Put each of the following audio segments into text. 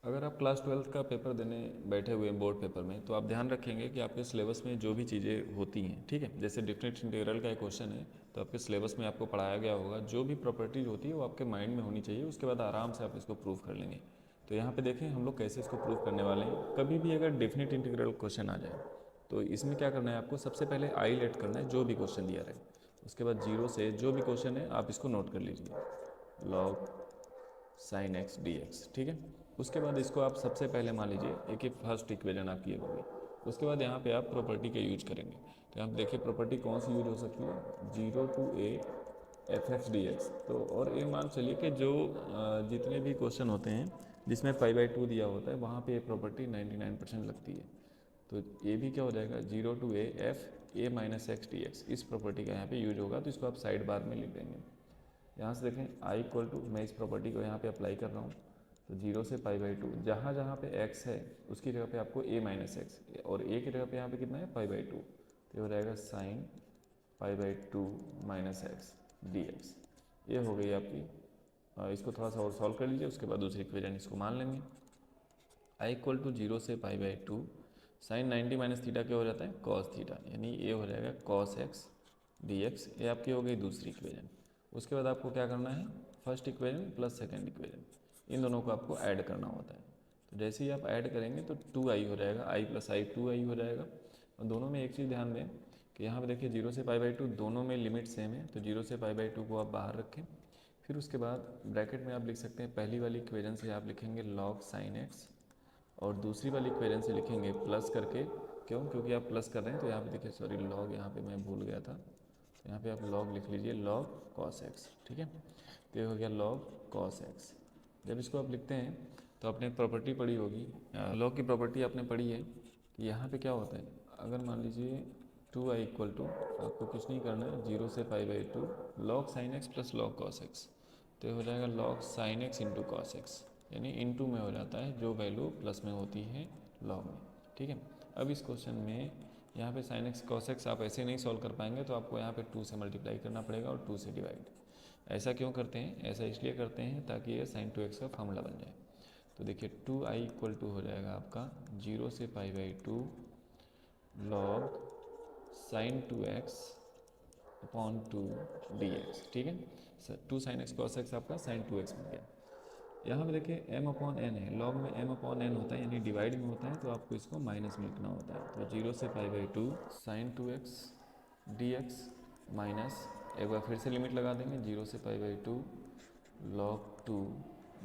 अगर आप class 12th का पेपर देने बैठे हुए हैं बोर्ड पेपर में, तो आप ध्यान रखेंगे कि आपके सिलेबस में जो भी चीज़ें होती हैं, ठीक है, जैसे डिफरेंट इंटीग्रल का एक क्वेश्चन है, तो आपके सिलेबस में आपको पढ़ाया गया होगा, जो भी प्रॉपर्टीज होती है वो आपके माइंड में होनी चाहिए, उसके बाद आराम से आप इसको प्रूव कर लेंगे। तो यहाँ पे देखें हम लोग कैसे इसको प्रूव करने वाले हैं। कभी भी अगर डेफिनेट इंटीग्रल क्वेश्चन आ जाए, तो इसमें क्या करना है आपको, सबसे पहले आई लेट करना है जो भी क्वेश्चन दिया रहे, उसके बाद जीरो से जो भी क्वेश्चन है आप इसको नोट कर लीजिए, log sine x D X, ठीक है। उसके बाद इसको आप सबसे पहले मान लीजिए एक ही फर्स्ट इक्वेशन आपकी होगी। उसके बाद यहाँ पे आप प्रॉपर्टी के यूज करेंगे। तो यहाँ पे देखिए प्रॉपर्टी कौन सी यूज हो सकती है, zero to A F X D X. तो और ये मान चलिए कि जो जितने भी क्वेश्चन होते हैं जिसमें पाई बाई टू दिया होता है, वहाँ पे ये प्रॉपर्टी 99% लगती है। तो ये भी क्या हो जाएगा, zero to A F A minus X D X, इस प्रॉपर्टी का यहाँ पे यूज होगा। तो इसको आप साइड बार में लिख देंगे। यहाँ से देखें आई इक्वल टू, मैं इस प्रॉपर्टी को यहाँ पे अप्लाई कर रहा हूँ, तो जीरो से पाई बाई टू, जहाँ जहाँ पे एक्स है उसकी जगह पे आपको ए माइनस एक्स, और ए की जगह पे यहाँ पे कितना है पाई बाई टू, तो ये हो जाएगा sine pi by to minus X D x. ये हो गई आपकी। इसको थोड़ा सा और सॉल्व कर लीजिए, उसके बाद दूसरी इक्वेशन इसको मान लेंगे। आई इक्वल टू जीरो से pi by two sine 90 minus theta क्या हो जाता है, कॉस थीटा, यानी ये हो जाएगा कॉस एक्स डी एक्स। ये आपकी हो गई दूसरी इक्वेशन। उसके बाद आपको क्या करना है, first equation plus second equation, इन दोनों को आपको ऐड करना होता है। तो जैसे ही आप ऐड करेंगे तो टू आई हो जाएगा, आई प्लस आई टू आई हो जाएगा। और दोनों में एक चीज़ ध्यान दें कि यहाँ पे देखिए जीरो से पाई बाई टू दोनों में लिमिट सेम है, तो जीरो से पाई बाई टू को आप बाहर रखें। फिर उसके बाद ब्रैकेट में आप लिख सकते हैं, पहली वाली इक्वेशन से आप लिखेंगे लॉग साइन एक्स, और दूसरी वाली इक्वेशन से लिखेंगे प्लस करके। क्यों, क्योंकि आप प्लस कर रहे हैं, तो यहाँ पे देखिए सॉरी लॉग यहाँ पे मैं भूल गया था, तो यहाँ पे आप लॉग लिख लीजिए, लॉग कॉस एक्स, ठीक है। तो ये हो गया लॉग कॉस एक्स। जब इसको आप लिखते हैं तो आपने प्रॉपर्टी पढ़ी होगी, लॉग की प्रॉपर्टी आपने पढ़ी है कि यहाँ पे क्या होता है, अगर मान लीजिए टू आई इक्वल टू, आपको कुछ नहीं करना है, जीरो से pi by two log sine x plus log cos x, तो ये हो जाएगा log sine x into cos x, यानी इनटू में हो जाता है जो वैल्यू प्लस में होती है लॉग में, ठीक है। अब इस क्वेश्चन में यहाँ पे साइन एक्स कॉस एक्स आप ऐसे नहीं सॉल्व कर पाएंगे, तो आपको यहाँ पे टू से मल्टीप्लाई करना पड़ेगा और टू से डिवाइड। ऐसा क्यों करते हैं, ऐसा इसलिए करते हैं ताकि ये साइन टू एक्स का फॉर्मूला बन जाए। तो देखिए टू आई इक्वल टू हो जाएगा आपका जीरो से pi by two log sine two X upon two D X, ठीक है। Two sine X cos X आपका साइन टू एक्स बन गया। यहाँ पे देखिए m अपॉन एन है, लॉग में m अपॉन एन होता है, यानी डिवाइड में होता है, तो आपको इसको माइनस में लिखना होता है। तो जीरो से pi by two sign two x D x minus, एक बार फिर से लिमिट लगा देंगे, जीरो से pi by two log to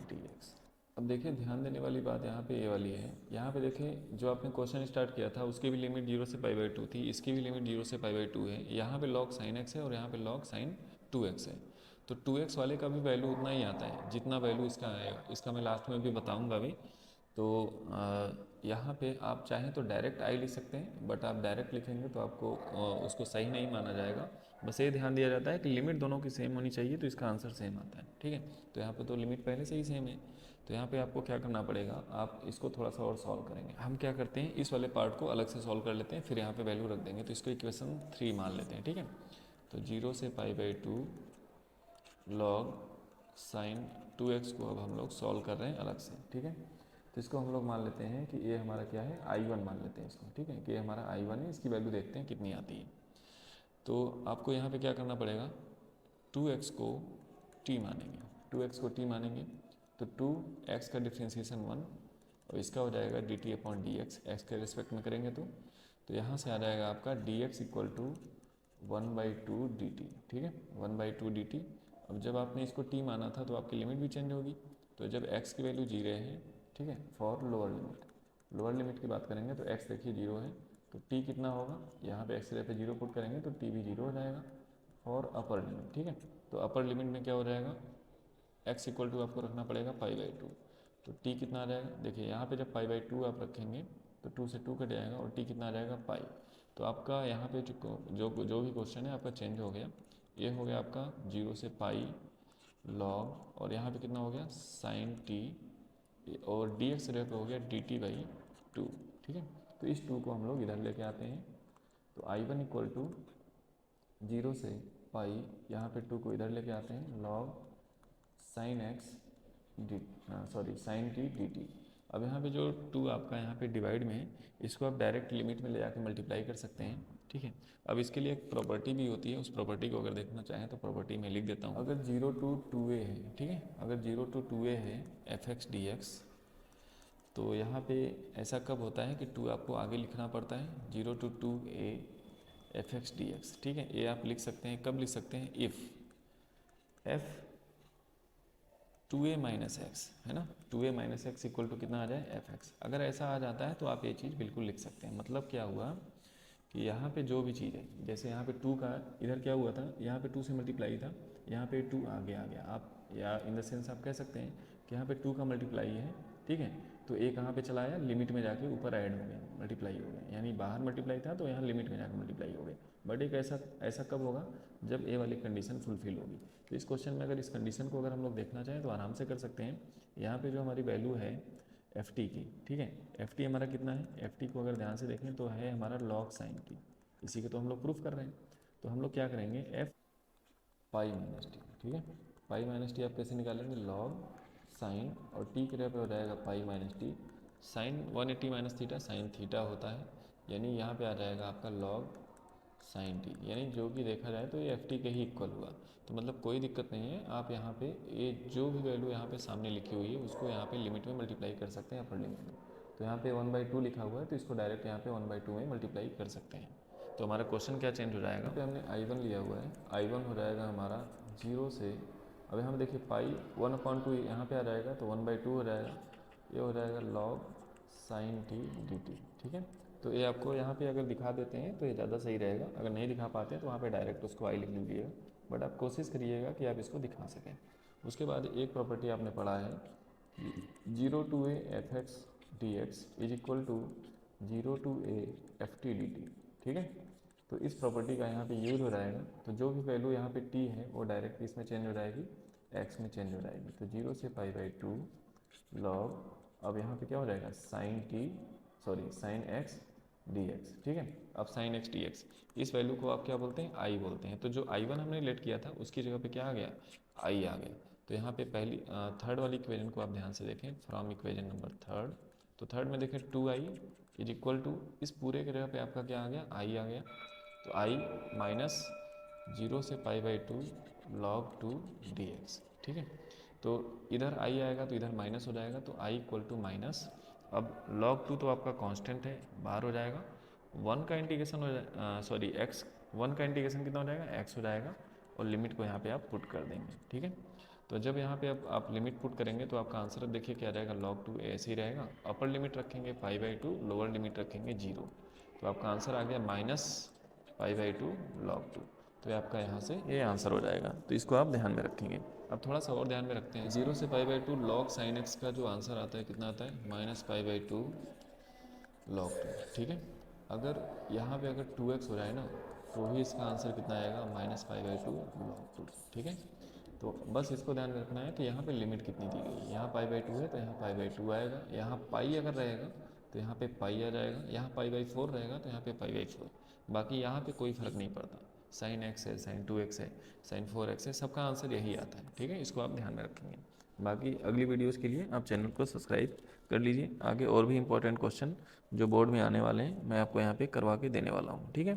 D x. अब देखिए ध्यान देने वाली बात यहाँ पे ये वाली है, यहाँ पे देखिए जो आपने क्वेश्चन स्टार्ट किया था उसकी भी लिमिट जीरो से पाई बाई टू थी, इसकी भी लिमिट जीरो से पाई बाई टू है। यहाँ पे लॉग साइन एक्स है और यहाँ पे लॉग साइन टू एक्स है, तो टू एक्स वाले का भी वैल्यू उतना ही आता है जितना वैल्यू इसका आएगा, इसका मैं लास्ट में भी बताऊँगा अभी। तो यहाँ पे आप चाहें तो डायरेक्ट आई लिख सकते हैं, बट आप डायरेक्ट लिखेंगे तो आपको उसको सही नहीं माना जाएगा। बस ये ध्यान दिया जाता है कि लिमिट दोनों की सेम होनी चाहिए, तो इसका आंसर सेम आता है, ठीक है। तो यहाँ पे तो लिमिट पहले से ही सेम है, तो यहाँ पे आपको क्या करना पड़ेगा, आप इसको थोड़ा सा और सॉल्व करेंगे। हम क्या करते हैं, इस वाले पार्ट को अलग से सॉल्व कर लेते हैं, फिर यहाँ पे वैल्यू रख देंगे, तो इसको इक्वेशन 3 मान लेते हैं, ठीक है। तो जीरो से pi by two log sine two X को अब हम लोग सॉल्व कर रहे हैं अलग से, ठीक है। तो इसको हम लोग मान लेते हैं कि ये हमारा क्या है, आई वन मान लेते हैं इसको, ठीक है, कि ये हमारा आई वन है, इसकी वैल्यू देखते हैं कितनी आती है। तो आपको यहाँ पे क्या करना पड़ेगा, टू एक्स को टी मानेंगे, टू एक्स को टी मानेंगे, तो टू एक्स का डिफ्रेंसीसन वन, और इसका हो जाएगा D T upon D X के रिस्पेक्ट में करेंगे तो यहाँ से आ जाएगा आपका D X equal to one by two D T, ठीक है, one by two D T. अब जब आपने इसको टी माना था तो आपकी लिमिट भी चेंज होगी, तो जब एक्स की वैल्यू जीरो है, ठीक है, फॉर लोअर लिमिट की बात करेंगे तो एक्स देखिए जीरो है, तो टी कितना होगा, यहाँ पे एक्स की जगह पे जीरो पुट करेंगे तो टी भी जीरो हो जाएगा। और अपर लिमिट, ठीक है, तो अपर लिमिट में क्या हो जाएगा, एक्स इक्वल टू आपको रखना पड़ेगा पाई बाई टू, तो टी कितना आ जाएगा, देखिए यहाँ पे जब पाई बाई टू आप रखेंगे तो टू से टू कट जाएगा और टी कितना आ जाएगा पाई। तो आपका यहाँ पे जो भी क्वेश्चन है आपका चेंज हो गया, ये हो गया आपका जीरो से पाई लॉग, और यहाँ पे कितना हो गया साइन टी, और डी एक्स जगह पे हो गया डी टी बाई टू, ठीक है। तो इस टू को हम लोग इधर लेके आते हैं, तो I one equal to zero से पाई, यहाँ पे टू को इधर लेके आते हैं, log sine x D, sorry sine T D T, अब यहाँ पे जो 2 आपका यहाँ पे डिवाइड में है, इसको आप डायरेक्ट लिमिट में ले जाकर मल्टीप्लाई कर सकते हैं, ठीक है। अब इसके लिए एक प्रॉपर्टी भी होती है, उस प्रॉपर्टी को अगर देखना चाहें तो प्रॉपर्टी में लिख देता हूँ। अगर 0 to 2a है, ठीक है, अगर 0 to 2a है fx dx, तो यहाँ पे ऐसा कब होता है कि 2 आपको आगे लिखना पड़ता है, 0 to 2a fx dx, ठीक है। ये आप लिख सकते हैं, कब लिख सकते हैं, if f 2a minus x है ना, 2a minus x equal to कितना आ जाए, एफ एक्स। अगर ऐसा आ जाता है तो आप ये चीज़ बिल्कुल लिख सकते हैं। मतलब क्या हुआ कि यहाँ पे जो भी चीज़ है, जैसे यहाँ पे 2 का इधर क्या हुआ था, यहाँ पे 2 से मल्टीप्लाई था, यहाँ पे 2 आगे आ गया। आप या इन द सेंस आप कह सकते हैं कि यहाँ पे 2 का मल्टीप्लाई है, ठीक है, तो ए कहाँ पे चला आया, लिमिट में जाके ऊपर ऐड हो गया, मल्टीप्लाई हो गया, यानी बाहर मल्टीप्लाई था तो यहाँ लिमिट में जाकर मल्टीप्लाई हो गया। बट एक ऐसा कब होगा, जब ए वाली कंडीशन फुलफिल होगी। तो इस क्वेश्चन में अगर इस कंडीशन को अगर हम लोग देखना चाहें तो आराम से कर सकते हैं। यहाँ पे जो हमारी वैल्यू है एफ टी की, ठीक है, एफ टी हमारा कितना है, एफ टी को अगर ध्यान से देखें तो है हमारा लॉग साइन टी, इसी को तो हम लोग प्रूफ कर रहे हैं। तो हम लोग क्या करेंगे, एफ पाई माइनस टी, ठीक है, पाई माइनस टी आप कैसे निकालेंगे, लॉग साइन और टी की जगह पे हो जाएगा pi minus T, sine 180 minus theta sine theta होता है, यानी यहाँ पे आ जाएगा आपका लॉग साइन टी, यानी जो कि देखा जाए तो ये एफ टी के ही इक्वल हुआ। तो मतलब कोई दिक्कत नहीं है, आप यहाँ पे ये जो भी वैल्यू यहाँ पे सामने लिखी हुई है उसको यहाँ पे लिमिट में मल्टीप्लाई कर सकते हैं, अपर लिमिट में। तो यहाँ पे 1/2 लिखा हुआ है तो इसको डायरेक्ट यहाँ पे 1/2 में मल्टीप्लाई कर सकते हैं। तो हमारा क्वेश्चन क्या चेंज हो जाएगा, यहाँ पे हमने I1 लिया हुआ है, I1 हो जाएगा हमारा 0 से, अब यहाँ देखिए पाई 1/2 यहाँ पे आ जाएगा तो 1/2 हो जाएगा, ये हो जाएगा log sign T D T, ठीक है। तो ये आपको यहाँ पे अगर दिखा देते हैं तो ये ज़्यादा सही रहेगा, अगर नहीं दिखा पाते हैं तो वहाँ पे डायरेक्ट उसको आई लिख लीजिएगा, बट आप कोशिश करिएगा कि आप इसको दिखा सकें। उसके बाद एक प्रॉपर्टी आपने पढ़ा है 0 to a F X D X is equal to 0 to a F T D T, ठीक है। तो इस प्रॉपर्टी का यहाँ पे यूज हो जाएगा, तो जो भी वैल्यू यहाँ पे t है वो डायरेक्ट इसमें चेंज हो जाएगी, x में चेंज हो जाएगी। तो 0 से π/2 लॉग, अब यहाँ पे क्या हो जाएगा, साइन x dx, ठीक है। अब साइन x dx, इस वैल्यू को आप क्या बोलते हैं, i बोलते हैं। तो जो I1 हमने लेट किया था उसकी जगह पे क्या आ गया, i आ गया। तो यहाँ पे पहली थर्ड वाली इक्वेशन को आप ध्यान से देखें, फ्रॉम इक्वेशन नंबर थर्ड, तो थर्ड में देखें 2i इज इक्वल टू, इस पूरे के जगह पे आपका क्या आ गया, i आ गया। तो i माइनस 0 से π/2 log 2 dx, ठीक है। तो इधर i आएगा तो इधर माइनस हो जाएगा, तो i इक्वल टू माइनस, अब log 2 तो आपका कांस्टेंट है, बाहर हो जाएगा, 1 का इंटीग्रेशन हो जाए, सॉरी x, 1 का इंटीग्रेशन कितना हो जाएगा, x हो जाएगा, और लिमिट को यहाँ पे आप पुट कर देंगे, ठीक है। तो जब यहाँ पे आप लिमिट पुट करेंगे तो आपका आंसर अब देखिए क्या रहेगा, log 2 ऐसे ही रहेगा, अपर लिमिट रखेंगे π/2, लोअर लिमिट रखेंगे 0, तो आपका आंसर आ गया माइनस π/2 log 2। तो ये आपका यहाँ से ये आंसर हो जाएगा, तो इसको आप ध्यान में रखेंगे। अब थोड़ा सा और ध्यान में रखते हैं, 0 से π/2 log sin x का जो आंसर आता है कितना आता है, माइनस π/2 log 2, ठीक है। अगर यहाँ पे अगर 2x हो जाए ना तो भी इसका आंसर कितना आएगा, माइनस π/2 log 2, ठीक है। तो बस इसको ध्यान में रखना है कि यहाँ पे लिमिट कितनी दी गई है, यहाँ π/2 है तो यहाँ π/2 आएगा, यहाँ पाई अगर रहेगा तो यहाँ पे पाई आ जाएगा, यहाँ π/4 रहेगा तो यहाँ पे π/4, बाकी यहाँ पे कोई फ़र्क नहीं पड़ता, साइन x है, साइन 2x है, साइन 4x है, सबका आंसर यही आता है, ठीक है। इसको आप ध्यान में रखेंगे। बाकी अगली वीडियोस के लिए आप चैनल को सब्सक्राइब कर लीजिए, आगे और भी इंपॉर्टेंट क्वेश्चन जो बोर्ड में आने वाले हैं मैं आपको यहाँ पे करवा के देने वाला हूँ, ठीक है।